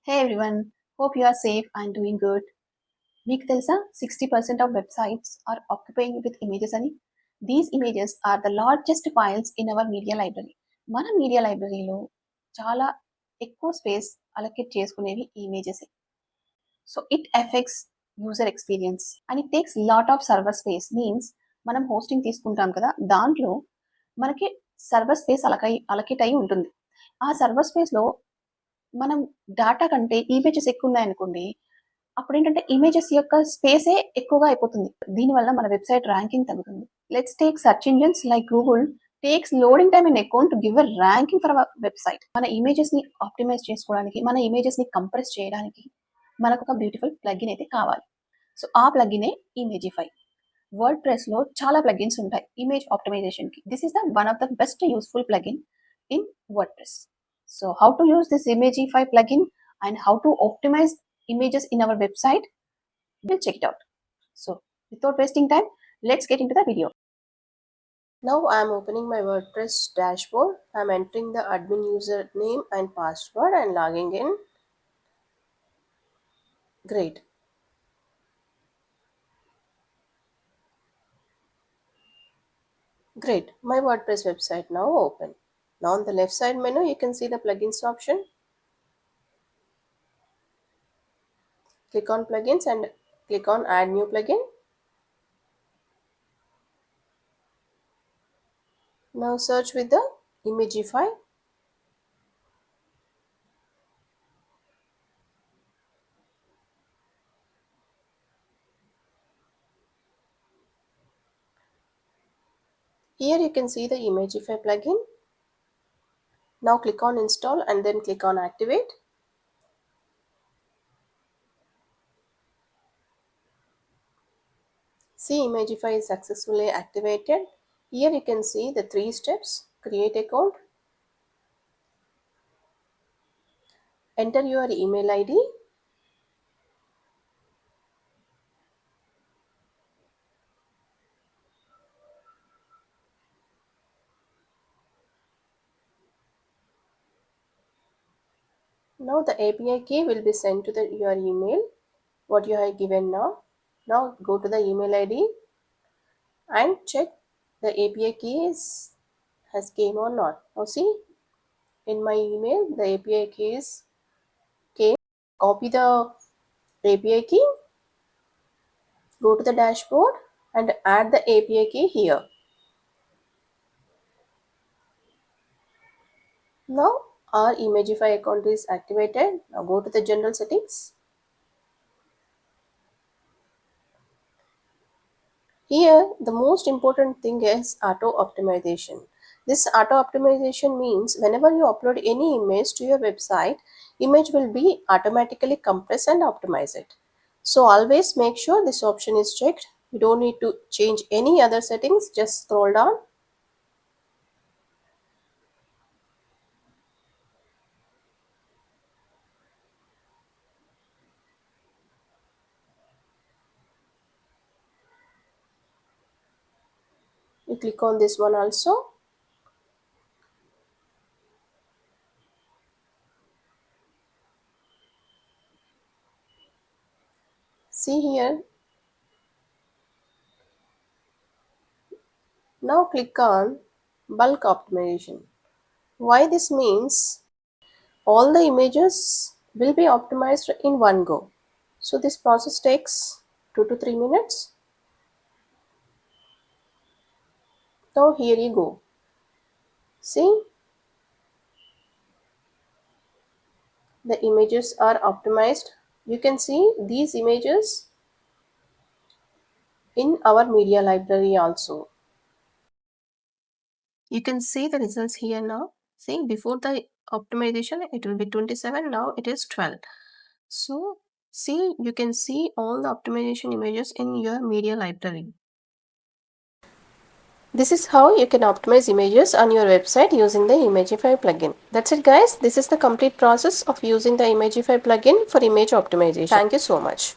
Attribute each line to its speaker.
Speaker 1: Hey everyone, hope you are safe and doing good. మీకు తెలుసా 60% of websites are occupying with images అని? These images are the largest files in our media library. మన media లైబ్రరీలో చాలా ఎక్కువ space allocate చేసుకునేవి images. So it affects user experience and it takes lot of server space. Means మనం hosting తీసుకుంటాం కదా, దాంట్లో మనకి సర్వర్ స్పేస్ అలకేట్ అయి ఉంటుంది. ఆ సర్వర్ స్పేస్లో మనం డాటా కంటే ఇమేజెస్ ఎక్కువ ఉన్నాయనుకోండి, అప్పుడు ఏంటంటే ఇమేజెస్ యొక్క స్పేసే ఎక్కువగా అయిపోతుంది. దీనివల్ల మన వెబ్సైట్ ర్యాంకింగ్ తగ్గుతుంది. Let's take search engines like Google takes loading time and account to give a ranking for our website. మన ఇమేజెస్ ని ఆప్టిమైజ్ చేసుకోవడానికి, మన ఇమేజెస్ ని కంప్రెస్ చేయడానికి మనకు ఒక బ్యూటిఫుల్ ప్లగిన్ అయితే కావాలి. సో ఆ ప్లగినే ఇమేజిఫై. వర్డ్ ప్రెస్ లో చాలా ప్లగిన్స్ ఉంటాయి ఇమేజ్ ఆప్టిమైజేషన్ కి. This is the one of the best useful plugin in word press. So how to use this Imagify plugin and how to optimize images in our website, we'll check it out. So without wasting time, let's get into the video.
Speaker 2: Now I am opening my WordPress dashboard. I am entering the admin username and password and logging in. Great. Great. My WordPress website now open. Now on the left side menu, you can see the plugins option. Click on plugins and click on add new plugin. Now search with the Imagify. Here you can see the Imagify plugin. Now click on install and then click on activate. See, Imagify is successfully activated. Here you can see the 3 steps. Create account. Enter your email ID. Now the API key will be sent to your email, what you have given now. Now go to the email ID and check the API key has came or not. Now see, in my email the API keys came. Copy the API key, go to the dashboard and add the API key here. Now our Imagify account is activated. Now go to the general settings. Here the most important thing is auto optimization. This auto optimization means whenever you upload any image to your website, image will be automatically compressed and optimize it. So always make sure this option is checked. You don't need to change any other settings. Just scroll down. You click on this one also. See here. Now click on bulk optimization. Why this means all the images will be optimized in one go. So this process takes 2 to 3 minutes. Now here you go. See, the images are optimized. You can see these images in our media library also. You can see the results here now. See, before the optimization it will be 27, now it is 12. So see, you can see all the optimization images in your media library. This is how you can optimize images on your website using the Imagify plugin. That's it guys. This is the complete process of using the Imagify plugin for image optimization. Thank you so much.